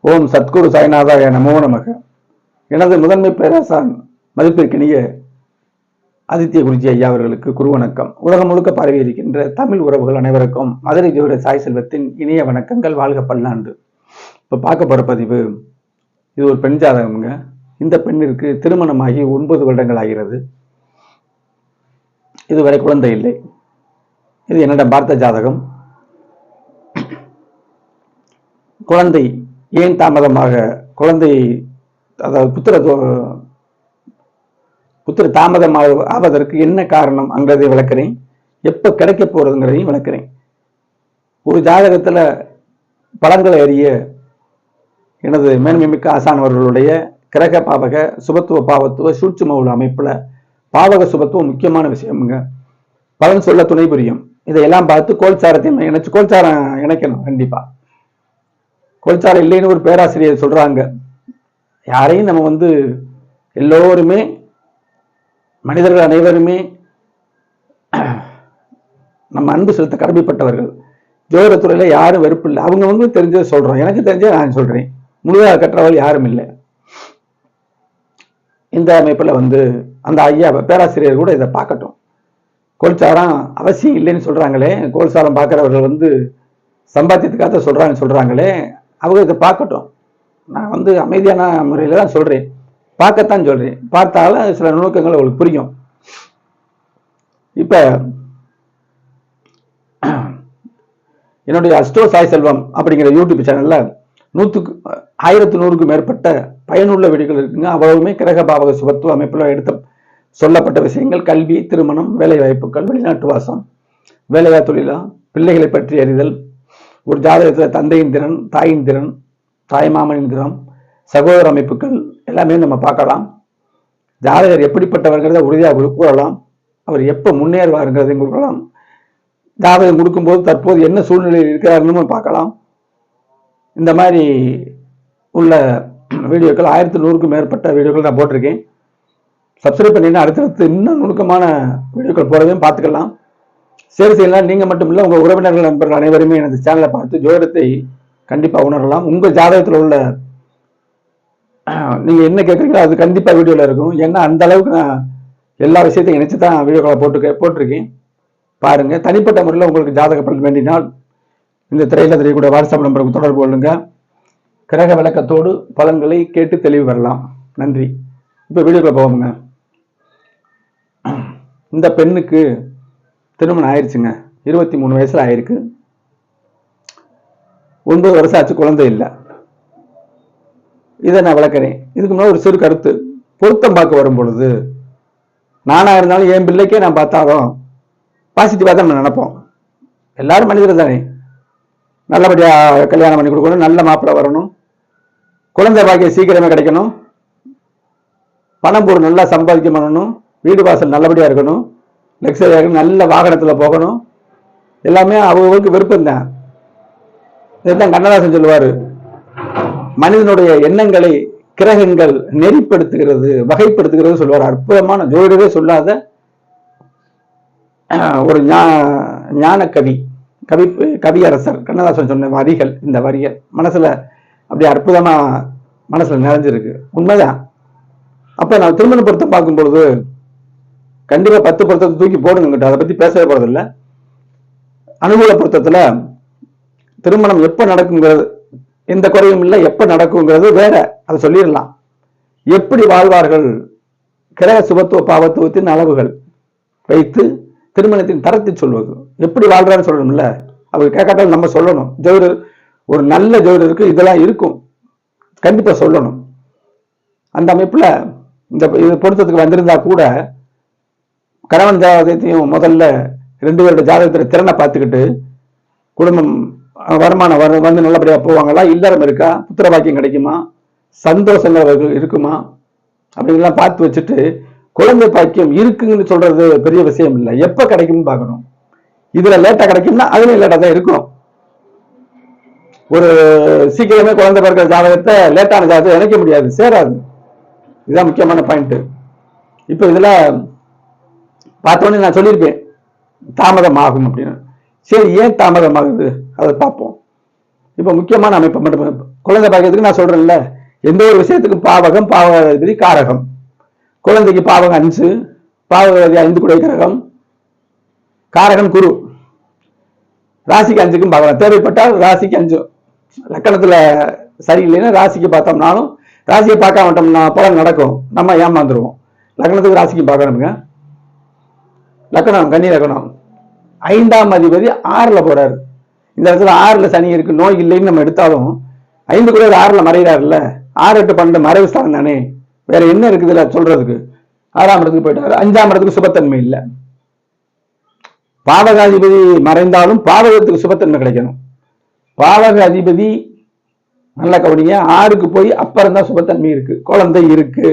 ஓம் சத்குரு சாய்நாதாய நமோ நமக. எனது முதன்மை பேராசான் மதிப்பிற்கினிய ஆதித்ய குருஜி ஐயா அவர்களுக்கு குரு வணக்கம். உலகம் முழுக்க பரவி இருக்கின்ற தமிழ் உறவுகள் அனைவருக்கும் மதுரை ஜோதிட சாய் செல்வத்தின் இனிய வணக்கங்கள். வாழ்க பல்லாண்டு. இப்ப பார்க்க போற பதிவு, இது ஒரு பெண் ஜாதகம்ங்க. இந்த பெண்ணிற்கு திருமணமாகி 9 வருடங்கள் ஆகிறது. இதுவரை குழந்தை இல்லை. இது என்னிடம் பார்த்த ஜாதகம். குழந்தை ஏன் தாமதமாக, குழந்தை அதாவது புத்திர தாமதமாக ஆவதற்கு என்ன காரணம் அங்கிறதை விளக்குறேன். எப்ப கிடைக்க போறதுங்கிறதையும் விளக்குறேன். ஒரு ஜாதகத்துல பலன்களை அறிய எனது மேன்மைமிக்க ஆசானவர்களுடைய கிரக பாவக சுபத்துவ பாவத்துவ சூட்சும உள்ள அமைப்புல பாவக சுபத்துவம் முக்கியமான விஷயம்ங்க. பலன் சொல்ல துணை புரியும். இதையெல்லாம் பார்த்து கோல்சாரத்தையும் இணைச்சு, கோல்சாரம் இணைக்கணும் கண்டிப்பா. கோல்சாரம் இல்லைன்னு ஒரு பேராசிரியர் சொல்றாங்க. யாரையும் நம்ம எல்லோருமே, மனிதர்கள் அனைவருமே நம்ம அன்பு செலுத்த கடமைப்பட்டவர்கள். ஜோதிடத்துறையில யாரும் வெறுப்பு இல்லை. அவங்க தெரிஞ்சதை சொல்றோம். எனக்கு தெரிஞ்சதை நான் சொல்றேன். முழுதாக கற்றவர்கள் யாரும் இல்லை. இந்த அமைப்புல அந்த ஐயா பேராசிரியர் கூட இதை பார்க்கட்டும். கோல்சாரம் அவசியம் இல்லைன்னு சொல்றாங்களே, கோல்சாரம் பார்க்கிறவர்கள் சம்பாத்தியத்துக்காக சொல்றாங்களே, அவங்க இதை பார்க்கட்டும். நான் அமைதியான முறையில தான் சொல்றேன், பார்க்கத்தான் சொல்றேன். பார்த்தாலும் சில நுணுக்கங்கள் அவங்களுக்கு புரியும். இப்ப என்னுடைய அஸ்ட்ரோ சாய் செல்வம் அப்படிங்கிற யூடியூப் சேனல்ல 1100க்கும் மேற்பட்ட பயனுள்ள வீடியோக்கள் இருக்குங்க. அவ்வளவுமே கிரக பாவக சுபத்துவ அமைப்புல எடுத்து சொல்லப்பட்ட விஷயங்கள். கல்வி, திருமணம், வேலை வாய்ப்புகள், வெளிநாட்டு வாசம், வேலையா தொழிலா, பிள்ளைகளை பற்றி அறிதல், ஒரு ஜாதகத்தில் தந்தையின் திறன், தாயின் திறன், தாய்மாமனின் திறன், சகோதர அமைப்புகள் எல்லாமே நம்ம பார்க்கலாம். ஜாதகர் எப்படிப்பட்டவர்கிறத உறுதியாக கூறலாம். அவர் எப்போ முன்னேறுவாருங்கிறதையும் கொடுக்கலாம். ஜாதகம் கொடுக்கும்போது தற்போது என்ன சூழ்நிலையில் இருக்கிறாருன்னு பார்க்கலாம். இந்த மாதிரி உள்ள வீடியோக்கள் 1100க்கும் மேற்பட்ட வீடியோக்கள் நான் போட்டிருக்கேன். சப்ஸ்கிரைப் பண்ணினா அடுத்தடுத்து இன்னும் நுணுக்கமான வீடியோக்கள் போறதையும் பார்த்துக்கலாம். சரி செய்யலாம். நீங்க மட்டும் இல்லை, உங்க உறவினர்கள், நண்பர்கள் அனைவருமே எனது சேனலை பார்த்து ஜோதிடத்தை கண்டிப்பா உணரலாம். உங்க ஜாதகத்தில் உள்ள நீங்க என்ன கேட்குறீங்களோ அது கண்டிப்பா வீடியோல இருக்கும். ஏன்னா அந்த அளவுக்கு நான் எல்லா விஷயத்தையும் இணைச்சுதான் வீடியோக்களை போட்டிருக்கேன். பாருங்க. தனிப்பட்ட முறையில் உங்களுக்கு ஜாதக பலன் வேண்டினால் இந்த திரையில தெரியக்கூடிய வாட்ஸ்அப் நம்பருக்கு தொடர்பு கொள்ளுங்க. கிரக விளக்கத்தோடு பலன்களை கேட்டு தெளிவு வரலாம். நன்றி. இப்ப வீடியோக்குள்ள போவோங்க. இந்த பெண்ணுக்கு திருமணம் ஆயிடுச்சுங்க. 23 வயசுல ஆயிருக்கு. 9 வருஷம் ஆச்சு, குழந்தை இல்லை. இதை நான் விளக்குறேன். இதுக்கு முன்னாடி ஒரு சிறு கருத்து. பொருத்தம் பார்க்க வரும் பொழுது நானா இருந்தாலும் என் பிள்ளைக்கே நான் பார்த்தாலும் பாசிட்டிவா தான் நினைப்போம். எல்லாரும் மனிதர்கள் தானே. நல்லபடியா கல்யாணம் பண்ணி கொடுக்கணும், நல்ல மாப்பிள்ளை வரணும், குழந்தை பாக்கியம் சீக்கிரமே கிடைக்கணும், பணம் போடு நல்லா சம்பாதிக்க பண்ணணும், வீடு வாசல் நல்லபடியா இருக்கணும், லக்ஸரியாக நல்ல வாகனத்துல போகணும், எல்லாமே அவங்களுக்கு விருப்பம் தான். இதுதான் கண்ணதாசன் சொல்லுவாரு, மனிதனுடைய எண்ணங்களை கிரகங்கள் நெறிப்படுத்துகிறது, வகைப்படுத்துகிறது சொல்லுவார். அற்புதமான, ஜோதிடரே சொல்லாத ஒரு ஞான கவியரசர் கண்ணதாசன் சொன்ன வரிகள். இந்த வரிகள் மனசுல அப்படியே அற்புதமா மனசுல நிறைஞ்சிருக்கு. உண்மைதான். அப்ப நான் திருமண பொருத்தம் பார்க்கும் பொழுது கண்டிப்பா 10 பொருத்தத்தை தூக்கி போடுங்க. அதை பத்தி பேசவே போறதில்லை. அனுகூல பொருத்தத்துல திருமணம் எப்ப நடக்குங்கிறது, எந்த குறையும் இல்லை, எப்ப நடக்குங்கிறது வேற, அதை சொல்லிடலாம். எப்படி வாழ்வார்கள், கிரக சுபத்துவ பாவத்துவத்தின் அளவுகள் வைத்து திருமணத்தின் தரத்தை சொல்வது. எப்படி வாழ்றான்னு சொல்லணும்ல, அவர் கேட்காட்டாலும் நம்ம சொல்லணும். ஜோதிடர், ஒரு நல்ல ஜோதிடருக்கு இதெல்லாம் இருக்கும், கண்டிப்பா சொல்லணும். அந்த அமைப்புல இந்த பொருத்தத்துக்கு வந்திருந்தா கூட கணவன் ஜாதகத்தையும் முதல்ல 2 பேருடைய ஜாதகத்துல திறனை பார்த்துக்கிட்டு குடும்பம் வருமானம் நல்லபடியா போவாங்களா, இல்லறம் இருக்கா, புத்திர பாக்கியம் கிடைக்குமா, சந்தோஷங்கள் இருக்குமா அப்படிங்கலாம் பார்த்து வச்சுட்டு குழந்தை பாக்கியம் இருக்குன்னு சொல்றது பெரிய விஷயம் இல்லை. எப்ப கிடைக்கும்னு பார்க்கணும். இதுல லேட்டா கிடைக்கும்னா அதுல லேட்டா தான் இருக்கும். ஒரு சீக்கிரமே குழந்தை பிறக்கிற ஜாதகத்தை லேட்டான ஜாதகத்தை இணைக்க முடியாது, சேராது. இதுதான் முக்கியமான பாயிண்ட். இப்ப இதுல பார்த்தோன்னே நான் சொல்லியிருப்பேன் தாமதம் ஆகும் அப்படின்னு. சரி, ஏன் தாமதம் ஆகுது அதை பார்ப்போம். இப்ப முக்கியமான அமைப்பை மட்டும் குழந்தை பாக்கியத்துக்கு நான் சொல்றேன்ல, எந்த ஒரு விஷயத்துக்கு பாவகம், பாவகாதிபதி, காரகம். குழந்தைக்கு பாவகம் 5, பாவகாதி 5 குடை கிரகம், காரகன் குரு. ராசிக்கு 5க்கும் பார்க்கலாம், தேவைப்பட்டால் ராசிக்கு 5. லக்கணத்துல சரியில்லைன்னா ராசிக்கு பார்த்தோம்னாலும், ராசியை பார்க்க மாட்டோம்னா பலன் நடக்கும், நம்ம ஏமாந்துருவோம். லக்கணத்துக்கு ராசிக்கு பார்க்கணுங்க. லக்கணம் கன்னி லக்கணம், 5ஆம் அதிபதி 6ல போறாரு. இந்த இடத்துல 6ல சனி இருக்கு, நோய் இல்லைன்னு நம்ம எடுத்தாலும் 5 கூட 6ல மறைகிறாருல்ல, 6, 8, 12 மறைவு ஸ்தானம் தானே, வேற என்ன இருக்குதுல்ல சொல்றதுக்கு. 6ஆம் இடத்துக்கு போயிட்டாரு. 5ஆம் இடத்துக்கு சுபத்தன்மை இல்லை. பாவகாதிபதி மறைந்தாலும் பாவகத்துக்கு சுபத்தன்மை கிடைக்கணும். பாவக அதிபதி நல்ல கவனிங்க, 6க்கு போய் அப்புறம் தான் சுபத்தன்மை இருக்கு, குழந்தை இருக்கு.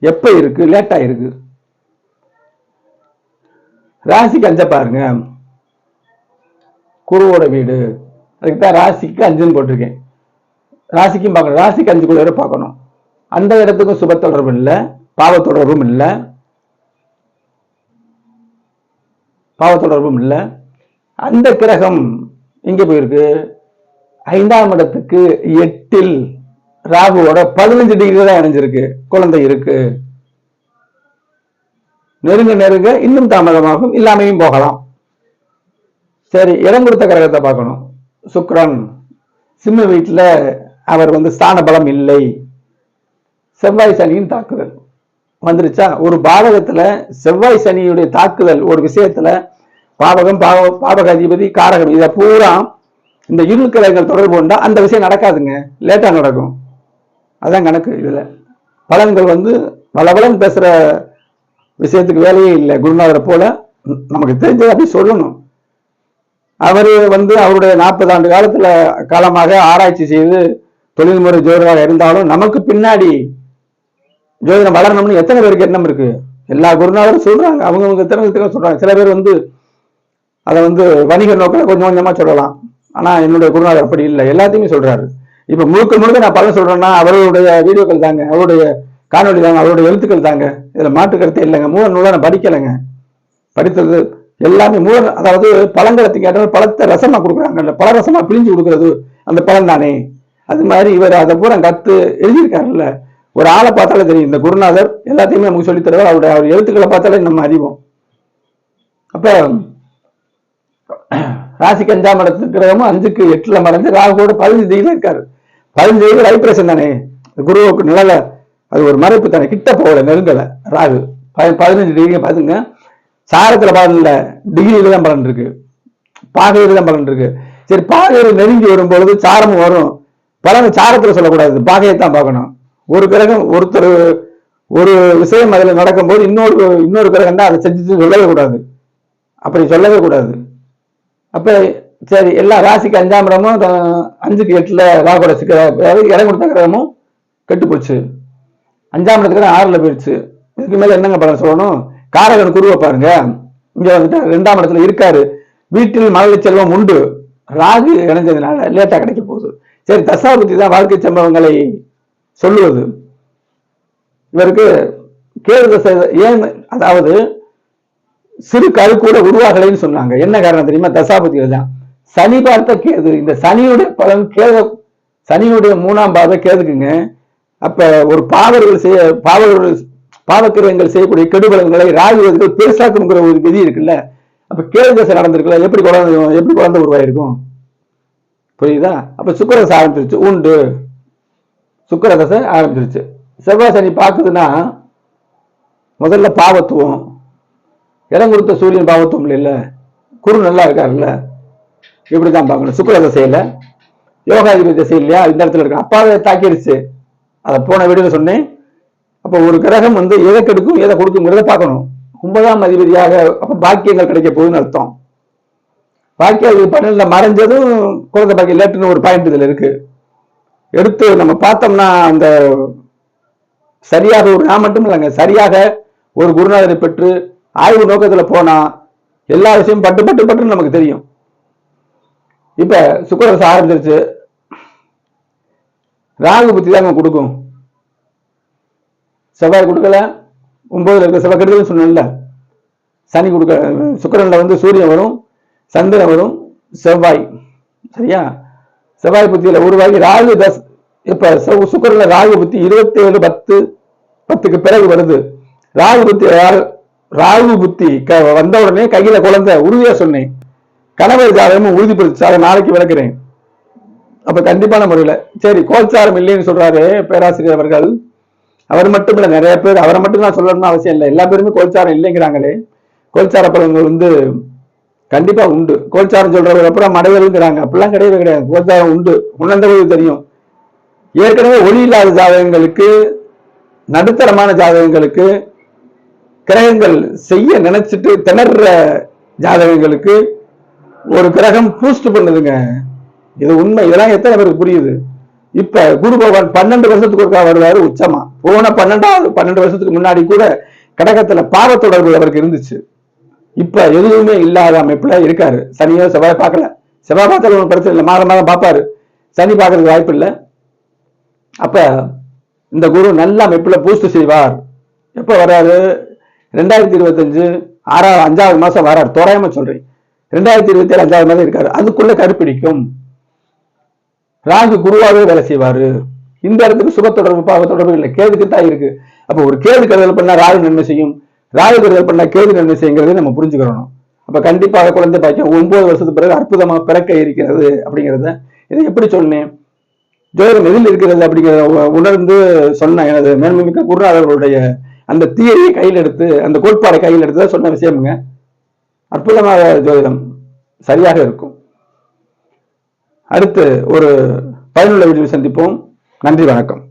எப்ப இருக்கு? லேட்டா இருக்கு. ராசிக்கு 5 பாருங்க, குருவோட வீடு. அதுக்குதான் ராசிக்கு 5ன்னு போட்டிருக்கேன். ராசிக்கும் பார்க்கணும், ராசிக்கு 5 கூட பார்க்கணும். அந்த இடத்துக்கும் சுப தொடர்பு இல்லை, பாவ தொடர்பும் இல்லை, பாவ தொடர்பும் இல்லை. அந்த கிரகம் எங்க போயிருக்கு? 5ஆம் இடத்துக்கு 8ல் ராகுவோட 15 டிகிரி தான் இணைஞ்சிருக்கு, குழந்தை இருக்கு. நெருங்க நெருங்க இன்னும் தாமதமாகும், இல்லாமையும் போகலாம். சரி, இடம் கொடுத்த கிரகத்தை பார்க்கணும். சுக்கிரன் சிம்ம வீட்டுல அவர் ஸ்தான பலம் இல்லை. செவ்வாய் சனியின் தாக்குதல் வந்துருச்சா? ஒரு பாவகத்துல செவ்வாய் சனியுடைய தாக்குதல் ஒரு விஷயத்துல, பாவகம், பாவக அதிபதி, காரகம், இதை பூரா இந்த இருள் கிரகங்கள் தொடர்பு கொண்டா அந்த விஷயம் நடக்காதுங்க, லேட்டா நடக்கும். அதான் கணக்கு. இதுல பலன்கள் பலபலன் பேசுற விஷயத்துக்கு வேலையே இல்லை. குருநாதரை போல நமக்கு தெரிஞ்சதை அப்படி சொல்லணும். அவரு அவருடைய 40 ஆண்டு காலமாக ஆராய்ச்சி செய்து தொழில்முறை ஜோதிடராக இருந்தாலும், நமக்கு பின்னாடி ஜோதிடம் வளரணும்னு எத்தனை பேருக்கு எண்ணம் இருக்கு? எல்லா குருநாதரும் சொல்றாங்க, அவங்க திறமை சொல்றாங்க. சில பேர் அதை வணிக நோக்கில் கொஞ்சம் கொஞ்சமா சொல்லலாம். ஆனா என்னுடைய குருநாதர் அப்படி இல்லை, எல்லாத்தையுமே சொல்றாரு. இப்ப முழுக்க முழுக்க நான் பலன் சொல்றேன்னா அவருடைய வீடியோக்கள் தாங்க, அவருடைய காணொலி தாங்க, அவருடைய எழுத்துக்கள் தாங்க. இதுல மாற்று கருத்தே இல்லைங்க. மூல நூலை நான் படிக்கலைங்க, படித்தது எல்லாமே மூல. அதாவது பழங்காலத்துக்கு ஏற்ற பழத்தை ரசமா கொடுக்குறாங்கல்ல, பல ரசமா பிழிஞ்சு கொடுக்கறது அந்த பழம் தானே. அது மாதிரி இவர் அதை பூரா கத்து எழுதியிருக்காருல்ல. ஒரு ஆளை பார்த்தாலே தெரியும், இந்த குருநாதர் எல்லாத்தையுமே நமக்கு சொல்லித் தருவார். அவர் எழுத்துக்களை பார்த்தாலே நம்ம அறிவோம். அப்ப ராசிக்கு 5ஆம் இடத்துக்கு கிரகமும் 5க்கு 8ல மறைஞ்சு ராகுவோட 15 டிகிரில இருக்காரு. 15 டிகிரி வைப்ரேஷன் தானே, குருவுக்கு நிழல, அது ஒரு மறைப்பு தானே, கிட்ட போகல, நெருங்கல. ராகு 15 டிகிரி பாத்துங்க. சாரத்துல பலன் இல்ல, டிகிரியில தான் பலன் இருக்கு, பாகையில தான் பலன் இருக்கு. சரி, பாகையில நெருங்கி வரும் பொழுது சாரமும் வரும். பலன் சாரத்துல சொல்லக்கூடாது, பாகையை தான் பார்க்கணும். ஒரு கிரகம் ஒரு விஷயம் அதுல நடக்கும் போது இன்னொரு கிரகம் தான் அதை செஞ்சு சொல்லவே கூடாது, அப்படி சொல்லவே கூடாது. அப்ப சரி, எல்லா ராசிக்கு 5ஆம் இடமும் 5க்கு 8ல ராகுவோட இடம் கொடுத்த கிரகமும் கெட்டு போச்சு. 5ஆம் இடத்துக்கு 6ல போயிடுச்சு. இதுக்கு மேல என்னங்க பலன் சொல்லணும்? காரகன் குருவை பாருங்க, இங்க 2ஆம் இடத்துல இருக்காரு. வீட்டில் மழலை செல்வம் உண்டு, ராகு இணைஞ்சதுனால லேட்டா கிடைக்க போகுது. சரி, தசாபுத்தி தான் வாழ்க்கை சம்பவங்களை சொல்லுவது. இவருக்கு கேது தசை ஏன், அதாவது சிறு கரு கூட உருவாகலைன்னு சொன்னாங்க. என்ன காரணம் தெரியுமா? தசாபுத்திகள் தான். சனி பார்த்த கேது, இந்த சனியுடைய பலன் கேது, சனியுடைய 3ஆம் பாவ கேதுக்குங்க. அப்ப ஒரு பாவக்கிரகங்கள் செய்யக்கூடிய கெடுபலன்களை ராகு பெருசாக்குங்கிற ஒரு விதி இருக்குல்ல. அப்ப கேது தசை நடந்திருக்குல்ல, எப்படி குழந்தை உருவாயிருக்கும்? புரியுதா? அப்ப சுக்கிர தசை ஆரம்பிச்சிருச்சு, உண்டு. சுக்கிர தசை ஆரம்பிச்சிருச்சு. செவ்வாய் சனி பார்க்குதுன்னா முதல்ல பாவத்துவம், இடம் கொடுத்த சூரியன் பாவத்துவம் இல்ல, குரு நல்லா இருக்காருல்ல, இப்படிதான் பார்க்கணும். சுக்கிர தசையில யோகாதிபதி தசை இல்லையா, இந்த இடத்துல இருக்கு. அப்பாவை தாக்கிடுச்சு, அதை போன வீடியோல சொன்னேன். அப்ப ஒரு கிரகம் எதை கெடுக்கும் எதை கொடுக்குங்கிறத பார்க்கணும். 9ஆம் அதிபதியாக அப்ப பாக்கியங்கள் கிடைக்க போகுதுன்னு அர்த்தம். பாக்கிய 12ல மறைஞ்சதும் குழந்தை பாக்கியம் லேட்டுன்னு ஒரு பாயிண்ட் இதுல இருக்கு. எடுத்து நம்ம பார்த்தோம்னா அந்த சரியாக நான் மட்டும் இல்லைங்க, சரியாக ஒரு குருநாதரை பெற்று ஆய்வு நோக்கத்துல போனா எல்லா விஷயமும் பட்டு பட்டு பட்டுன்னு நமக்கு தெரியும். இப்ப சுக்கிர தசை ஆரம்பிச்சிருச்சு, ராகு புத்தி தாங்க கொடுக்கும், செவ்வாய் கொடுக்கல. 9ல இருக்க செவ்வாய் கெடுதல் சொன்னேன்ல, சனி கொடுக்க. சுக்கிரன்ல சூரியன் வரும், சந்திரன் வரும், செவ்வாய். சரியா? செவ்வாய் புத்தியில உருவாகி ராகு தஸ் இப்ப சுக்கிரன்ல ராகு புத்தி 27/10 பிறகு வருது. ராகு புத்தி வந்த உடனே கையில குழந்தை உறுதியா சொன்னேன். கணவர் ஜாதகமும் உறுதிப்படுத்தி அதை நாளைக்கு விளக்குறேன். அப்ப கண்டிப்பான முறையில சரி கோல்சாரம் இல்லைன்னு சொல்றாரு பேராசிரியர் அவர்கள். அவர் மட்டும் இல்ல, நிறைய பேர், அவரை மட்டும் நான் சொல்லணும்னு அவசியம் இல்லை, எல்லா பேருமே கோல்சாரம் இல்லைங்கிறாங்களே. கோல்சார பலன்கள் கண்டிப்பா உண்டு. கோல்சாரம் சொல்றவங்க அப்புறம் மடைவருங்கிறாங்க, அப்படிலாம் கிடையவே கிடையாது. கோல்சாரம் உண்டு, உணர்ந்தவங்களுக்கு தெரியும். ஏற்கனவே ஒளி இல்லாத ஜாதகங்களுக்கு, நடுத்தரமான ஜாதகங்களுக்கு, கிரகங்கள் செய்ய நினைச்சிட்டு திணற ஜாதகங்களுக்கு ஒரு கிரகம் பூஸ்ட் பண்ணுதுங்க. இது உண்மை. இதெல்லாம் எத்தனை பேருக்கு புரியுது? இப்ப குரு பகவான் 12 வருஷத்துக்கு ஒருக்கா வருவாரு உச்சமா. போன 12 வருஷத்துக்கு முன்னாடி கூட கடகத்துல பாவ தொடர்பு அவருக்கு இருந்துச்சு. இப்ப எதுவுமே இல்லாத அமைப்புல இருக்காரு. சனியோ செவ்வாய் பார்க்கல. செவ்வாய் பார்த்தாலும் ஒன்றும் பிரச்சனை இல்லை, மாதம் மாதம் பார்ப்பாரு. சனி பார்க்கறதுக்கு வாய்ப்பு இல்லை. அப்ப இந்த குரு நல்ல அமைப்புல பூஸ்ட் செய்வார். எப்ப வர்றாரு? 2025 5வது மாசம் வர்றாரு. தோராயமா சொல்றேன். 2027 5வது மாதம் இருக்காரு. அதுக்குள்ள கருப்பிடிக்கும். ராகு குருவாகவே வேலை செய்வாரு. இந்த இடத்துக்கு சுப தொடர்பு பாவ தொடர்பு இல்லை, கேதுக்கு தான் இருக்கு. அப்ப ஒரு கேது கருதல் பண்ணா ராகு நன்மை செய்யும், ராகு கருதல் பண்ணா கேது நன்மை செய்யுங்கிறதை நம்ம புரிஞ்சுக்கிறோம். அப்ப கண்டிப்பாக குழந்தை பாக்கியம் 9 வருஷத்துக்கு பிறகு அற்புதமா பிறக்க இருக்கிறது அப்படிங்கிறத இதை எப்படி சொன்னேன்? ஜோதிடம் எதில் இருக்கிறது அப்படிங்கிறத உணர்ந்து சொன்ன எனது மேன்மைமிக்க குருநாதர்களுடைய அந்த தியரியை கையில் எடுத்து, அந்த கோட்பாடை கையில் எடுத்து சொன்ன விஷயமுங்க. அற்புதமாக ஜோதிடம் சரியாக இருக்கும். அடுத்து ஒரு பயனுள்ள வீடியோவில் சந்திப்போம். நன்றி, வணக்கம்.